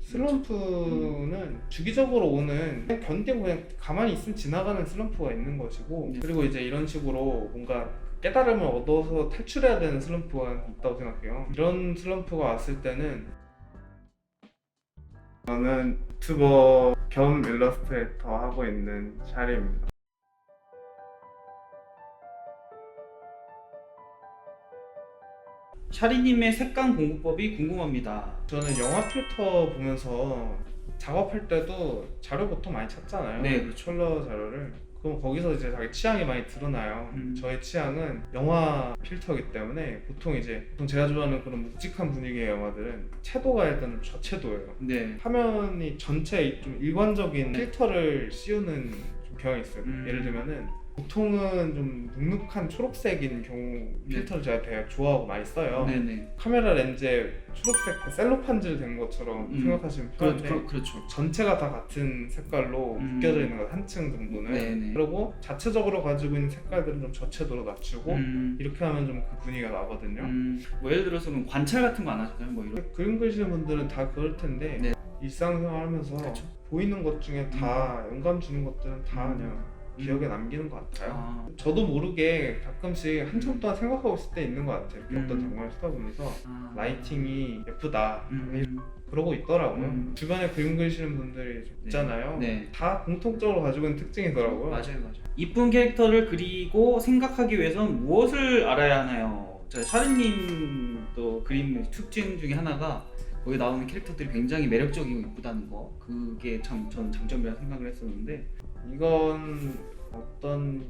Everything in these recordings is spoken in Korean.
슬럼프는 주기적으로 오는, 견디고 그냥 가만히 있으면 지나가는 슬럼프가 있는 것이고, 그리고 이제 이런 식으로 뭔가 깨달음을 얻어서 탈출해야 되는 슬럼프가 있다고 생각해요. 이런 슬럼프가 왔을 때는 저는 유튜버 겸 일러스트레이터 하고 있는 샤리입니다. 샤리님의 색감 공부법이 궁금합니다. 저는 영화 필터 보면서 작업할 때도 자료 보통 많이 찾잖아요. 네, 그렇죠. 컬러 자료를. 그럼 거기서 이제 자기 취향이 많이 드러나요. 저의 취향은 영화 필터이기 때문에 보통 제가 좋아하는 그런 묵직한 분위기의 영화들은 채도가 일단 저채도예요. 네. 화면이 전체 좀 일관적인 필터를 씌우는 좀 경향이 있어요. 예를 들면은 보통은 좀 눅눅한 초록색인 경우 필터를 제가 되게 좋아하고 많이 써요. 네네. 카메라 렌즈에 초록색 그 셀로판질 된 것처럼 생각하시면 편한데 그렇죠. 전체가 다 같은 색깔로 묶여져 있는 것, 한층 정도는. 네네. 그리고 자체적으로 가지고 있는 색깔들은 좀 저채도로 낮추고 이렇게 하면 좀 그 분위기가 나거든요. 뭐 예를 들어서는 관찰 같은 거 안 하시나요? 뭐 이런. 그림 그리시는 분들은 다 그럴 텐데 네. 일상생활 하면서 그렇죠. 보이는 것 중에 다 영감 주는 것들은 다 그냥 기억에 남기는 것 같아요. 저도 모르게 가끔씩 한참 동안 생각하고 있을 때 있는 것 같아요. 이렇게 어떤 장면을 쳐다보면서 라이팅이 예쁘다 그러고 있더라고요. 주변에 그림 그리시는 분들이 좀 있잖아요. 네. 다 공통적으로 가지고 있는 특징이더라고요. 맞아요. 이쁜 캐릭터를 그리고 생각하기 위해선 무엇을 알아야 하나요? 샤리님도 그림 특징 중에 하나가 거기 나오는 캐릭터들이 굉장히 매력적이고 이쁘다는 거, 그게 참 전 장점이라 생각을 했었는데, 이건 어떤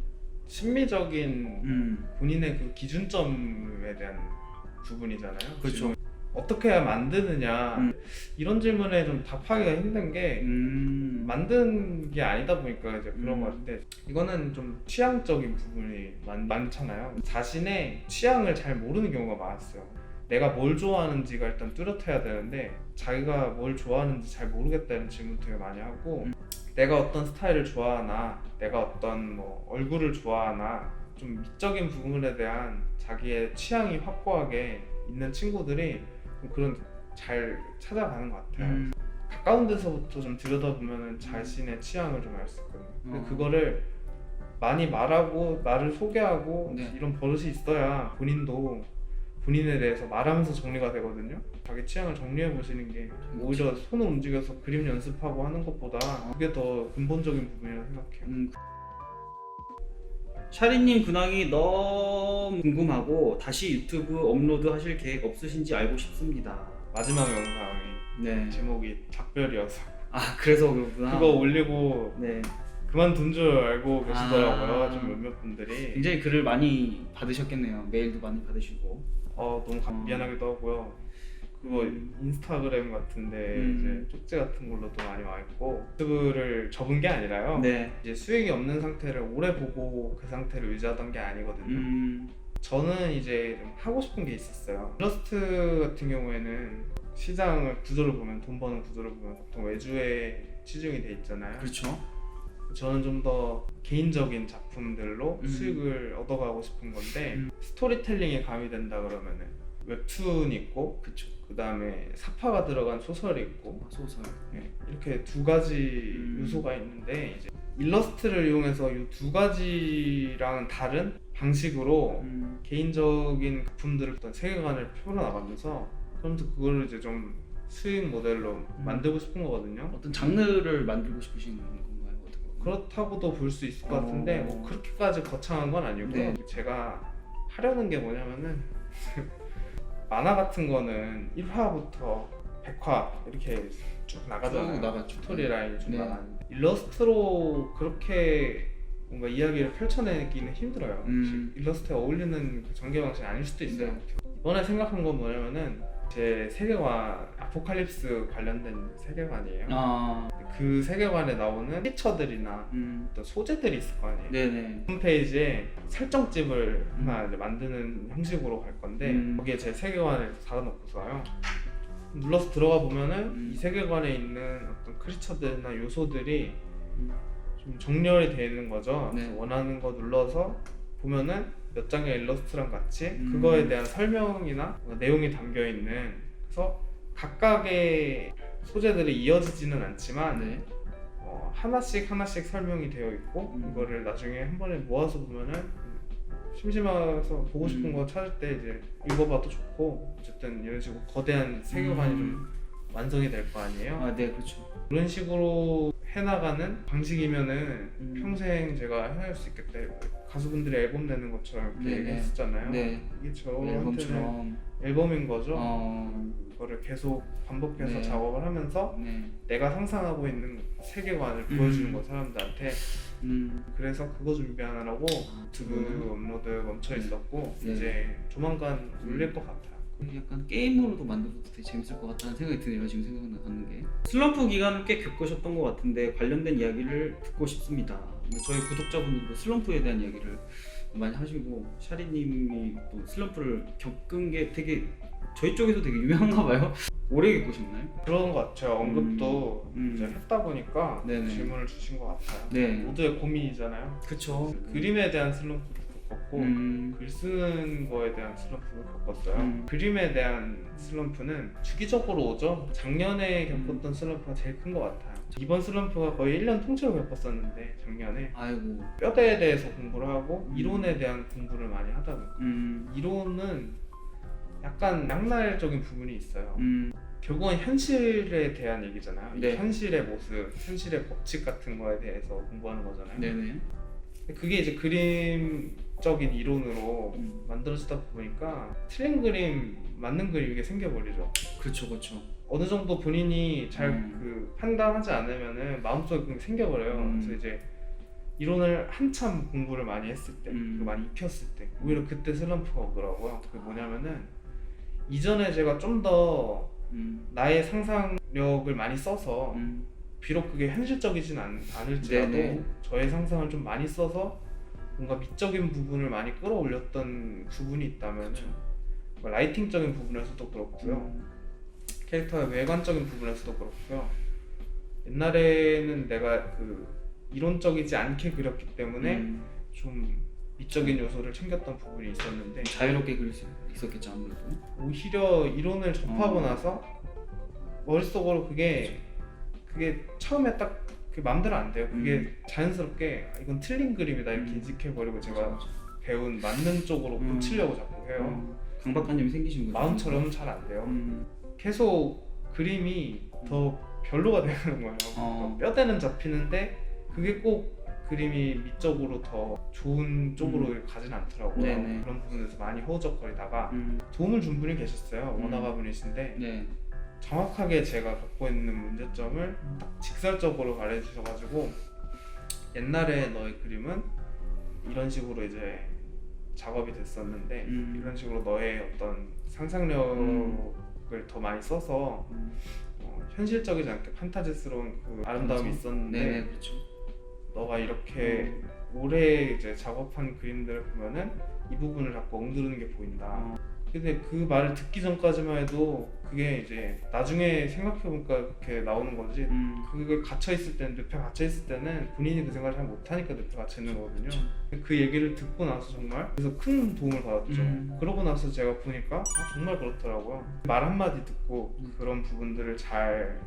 심미적인 본인의 그 기준점에 대한 부분이잖아요. 그렇죠. 어떻게 해야 만드느냐 이런 질문에 좀 답하기가 힘든 게 만든 게 아니다 보니까 이제 그런 것 같은데, 이거는 좀 취향적인 부분이 많잖아요. 자신의 취향을 잘 모르는 경우가 많았어요. 내가 뭘 좋아하는지가 일단 뚜렷해야 되는데 자기가 뭘 좋아하는지 잘 모르겠다는 질문 되게 많이 하고, 내가 어떤 스타일을 좋아하나, 내가 어떤 뭐 얼굴을 좋아하나, 좀 미적인 부분에 대한 자기의 취향이 확고하게 있는 친구들이 좀 그런 잘 찾아가는 것 같아요. 가까운 데서부터 좀 들여다보면 자신의 취향을 좀 알 수 있거든요. 근데 그거를 많이 말하고 나를 소개하고 이런 버릇이 있어야 본인도 본인에 대해서 말하면서 정리가 되거든요. 자기 취향을 정리해 보시는 게 오히려 손을 움직여서 그림 연습하고 하는 것보다 그게 더 근본적인 부분이라고 생각해요. 샤리님 근황이 너무 궁금하고 다시 유튜브 업로드 하실 계획 없으신지 알고 싶습니다. 마지막 영상이 제목이 작별이어서 그래서 그렇구나. 그거 올리고 네. 그만둔 줄 알고 계시더라고요. 좀 몇몇 분들이. 굉장히 글을 많이 받으셨겠네요. 메일도 많이 받으시고. 너무 미안하기도 하고요. 그거 인스타그램 같은데 이제 쪽지 같은 걸로도 많이 와 있고, 유튜브를 접은 게 아니라요. 이제 수익이 없는 상태를 오래 보고 그 상태를 유지하던 게 아니거든요. 저는 이제 좀 하고 싶은 게 있었어요. 일러스트 같은 경우에는 시장을 구조를 보면, 돈 버는 구조를 보면 보통 외주에 치중이 돼 있잖아요. 그렇죠. 저는 좀 더 개인적인 작품들로 수익을 얻어가고 싶은 건데, 스토리텔링이 가미된다 그러면은 웹툰이 있고, 그 다음에 사파가 들어간 소설이 있고, 소설. 이렇게 두 가지 요소가 있는데, 이제 일러스트를 이용해서 이 두 가지랑은 다른 방식으로 개인적인 작품들을 어떤 세계관을 펼쳐나가면서, 그러면서 그거를 이제 좀 수익 모델로 만들고 싶은 거거든요. 어떤 장르를 만들고 싶으신 건가요? 그렇다고도 볼 수 있을 것 같은데 뭐 그렇게까지 거창한 건 아니고요. 제가 하려는 게 뭐냐면은 만화 같은 거는 1화부터 100화 이렇게 쭉 나가잖아요. 스토리 라인이 쭉 나가는데, 일러스트로 그렇게 뭔가 이야기를 펼쳐내기는 힘들어요. 일러스트에 어울리는 그 전개 방식이 아닐 수도 있어요. 이번에 생각한 건 뭐냐면은 제 세계관, 아포칼립스 관련된 세계관이에요. 그 세계관에 나오는 피처들이나 어떤 소재들이 있을 거 아니에요. 홈페이지에 설정집을 하나 이제 만드는 형식으로 갈 건데, 거기에 제 세계관을 달아놓고서요, 눌러서 들어가 보면은 이 세계관에 있는 어떤 크리처들이나 요소들이 좀 정렬이 되어 있는 거죠. 원하는 거 눌러서 보면은 몇 장의 일러스트랑 같이 그거에 대한 설명이나 내용이 담겨 있는, 그래서 각각의 소재들이 이어지지는 않지만 네. 하나씩 설명이 되어 있고 이거를 나중에 한 번에 모아서 보면은 심심해서 보고 싶은 거 찾을 때 이제 읽어봐도 좋고 어쨌든 이런 식으로 거대한 세계관이 좀 완성이 될 거 아니에요. 아, 네, 그렇죠. 그런 식으로 해나가는 방식이면은 평생 제가 해낼 수 있겠다. 가수분들이 앨범 내는 것처럼 이렇게 네네. 했었잖아요. 네. 이게 저한테는 앨범처럼. 앨범인 거죠. 어. 그거를 계속 반복해서 네. 작업을 하면서 네. 내가 상상하고 있는 세계관을 보여주는 거 사람들한테. 그래서 그거 준비하느라고 유튜브 업로드 멈춰 있었고 네. 이제 조만간 올릴 것 같아요. 약간 게임으로도 만들어도 되게 재밌을 것 같다는 생각이 드네요. 지금 생각나는 게 슬럼프 기간을 꽤 겪으셨던 것 같은데 관련된 이야기를 듣고 싶습니다. 저희 구독자분들도 슬럼프에 대한 이야기를 많이 하시고 샤리님이 또 슬럼프를 겪은 게 되게 저희 쪽에서 되게 유명한가 봐요. 오래 겪으셨나요? 그런 것 같아요. 언급도 이제 했다 보니까 네네. 질문을 주신 것 같아요. 네. 모두의 고민이잖아요. 그쵸. 그림에 대한 슬럼프도 겪었고 글 쓰는 거에 대한 슬럼프도 겪었어요. 그림에 대한 슬럼프는 주기적으로 오죠. 작년에 겪었던 슬럼프가 제일 큰 것 같아요. 이번 슬럼프가 거의 1년 통째로 겪었었는데 작년에 아이고. 뼈대에 대해서 공부를 하고 이론에 대한 공부를 많이 하다 보니까 이론은 약간 양날적인 부분이 있어요. 결국은 현실에 대한 얘기잖아요. 이 네. 현실의 모습, 현실의 법칙 같은 거에 대해서 공부하는 거잖아요. 네네. 그게 이제 그림적인 이론으로 만들어지다 보니까 틀린 그림, 맞는 그림 이게 생겨버리죠. 그렇죠, 그렇죠. 어느 정도 본인이 잘 그 판단하지 않으면은 마음속에 그게 생겨버려요. 그래서 이제 이론을 한참 공부를 많이 했을 때, 그리고 많이 익혔을 때, 오히려 그때 슬럼프가 오더라고요. 그게 뭐냐면은 이전에 제가 좀 더 나의 상상력을 많이 써서 비록 그게 현실적이진 않을지라도 네네. 저의 상상을 좀 많이 써서 뭔가 미적인 부분을 많이 끌어올렸던 부분이 있다면 뭐 라이팅적인 부분에서도 그렇고요. 캐릭터의 외관적인 부분에서도 그렇고요. 옛날에는 내가 그 이론적이지 않게 그렸기 때문에 좀 미적인 요소를 챙겼던 부분이 있었는데 자유롭게 그릴 수 있었겠죠, 아무래도. 오히려 이론을 접하고 나서 머릿속으로 그게 처음에 딱 그 마음대로 안 돼요. 그게 자연스럽게 이건 틀린 그림이다 이렇게 인식해버리고 제가 배운 맞는 쪽으로 고치려고 자꾸 해요. 강박관념이 생기신 거죠. 마음처럼 잘 안 돼요. 계속 그림이 더 별로가 되는 거예요. 뼈대는 잡히는데 그게 꼭 그림이 미적으로 더 좋은 쪽으로 가진 않더라고요. 네네. 그런 부분에서 많이 허우적거리다가 도움을 준 분이 계셨어요. 원화가 분이신데 네. 정확하게 제가 갖고 있는 문제점을 딱 직설적으로 말해주셔가지고 옛날에 너의 그림은 이런 식으로 이제 작업이 됐었는데 이런 식으로 너의 어떤 상상력을 더 많이 써서 현실적이지 않게 판타지스러운 그 아름다움이 있었는데 네, 그렇죠. 너가 이렇게 오래 이제 작업한 그림들을 보면은 이 부분을 자꾸 엉두르는 게 보인다. 근데 그 말을 듣기 전까지만 해도 그게 이제 나중에 생각해보니까 그렇게 나오는 거지. 그게 갇혀있을 때는, 늪에 갇혀있을 때는 본인이 그 생각을 잘 못하니까 늪에 갇혀있는 거거든요. 그 얘기를 듣고 나서 정말 그래서 큰 도움을 받았죠. 그러고 나서 제가 보니까 정말 그렇더라고요. 말 한마디 듣고 그런 부분들을 잘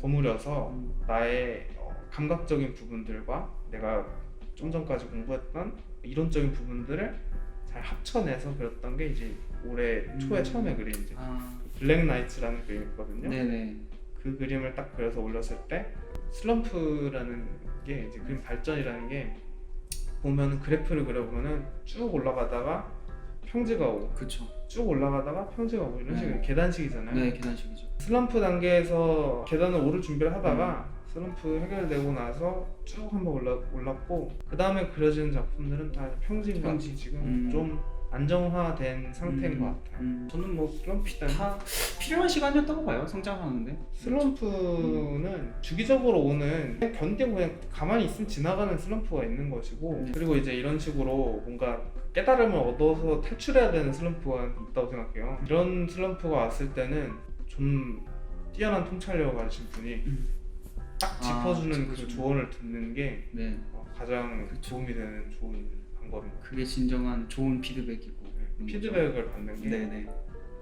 버무려서 나의 감각적인 부분들과 내가 좀 전까지 공부했던 이론적인 부분들을 잘 합쳐내서 그렸던 게 이제 올해 초에 처음에 그린 이제 블랙 나이츠라는 그림이 있거든요. 네네. 그 그림을 딱 그려서 올렸을 때 슬럼프라는 게 이제 그림 발전이라는 게 보면은 그래프를 그려보면은 쭉 올라가다가 평지가 오고 그렇죠. 쭉 올라가다가 평지가 오고 이런 식으로 계단식이잖아요. 네, 계단식이죠. 슬럼프 단계에서 계단을 오를 준비를 하다가 슬럼프 해결되고 나서 쭉 한번 올랐고 그 다음에 그려지는 작품들은 다 평지인 것 같아요. 지금 좀 안정화된 상태인 것 같아요. 저는 뭐 슬럼프 때 다 필요한 시간이었다고 봐요. 성장하는데. 슬럼프는 주기적으로 오는 견디고 그냥 가만히 있으면 지나가는 슬럼프가 있는 것이고 그리고 이제 이런 식으로 뭔가 깨달음을 얻어서 탈출해야 되는 슬럼프가 있다고 생각해요. 이런 슬럼프가 왔을 때는 좀 뛰어난 통찰력을 가지신 분이 딱 짚어주는 그 조언을 듣는 게 가장 도움이 되는 좋은 방법입니다. 그게 진정한 좋은 피드백이고 피드백을 받는 게 네네.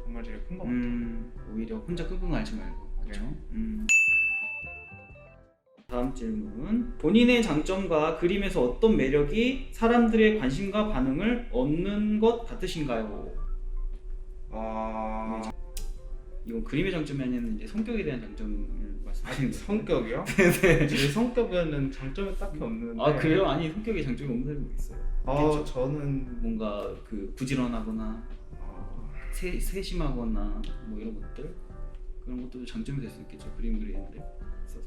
정말 제일 큰 것 같아요. 오히려 혼자 끙끙 앓지 말고 그렇죠. 네. 다음 질문. 본인의 장점과 그림에서 어떤 매력이 사람들의 관심과 반응을 얻는 것 같으신가요? 이건 그림의 장점이 아니라 이제 성격에 대한 장점을 말씀하시는 거예요. 성격이요? 제 성격에는 장점이 딱히 없는데. 아 그래요? 아니 성격에 장점이 없는 사람도 있어요. 있겠죠? 저는 뭔가 그 부지런하거나 세심하거나 뭐 이런 것들, 그런 것도 장점이 될 수 있겠죠. 그림 그리는데 있어서.